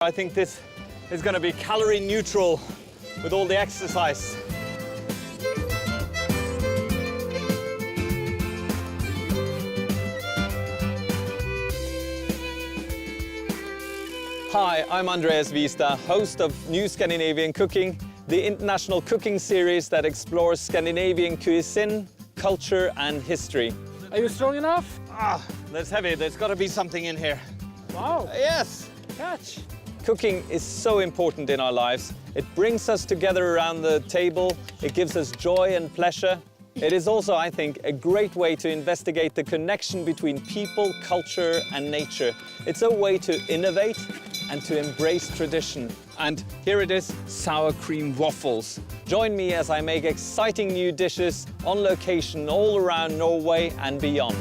I think this is going to be calorie neutral with all the exercise. Hi, I'm Andreas Viestad, host of New Scandinavian Cooking, the international cooking series that explores Scandinavian cuisine, culture and history. Are you strong enough? That's heavy. There's got to be something in here. Wow. Yes. Catch. Cooking is so important in our lives. It brings us together around the table. It gives us joy and pleasure. It is also, I think, a great way to investigate the connection between people, culture and nature. It's a way to innovate and to embrace tradition. And here it is, sour cream waffles. Join me as I make exciting new dishes on location all around Norway and beyond.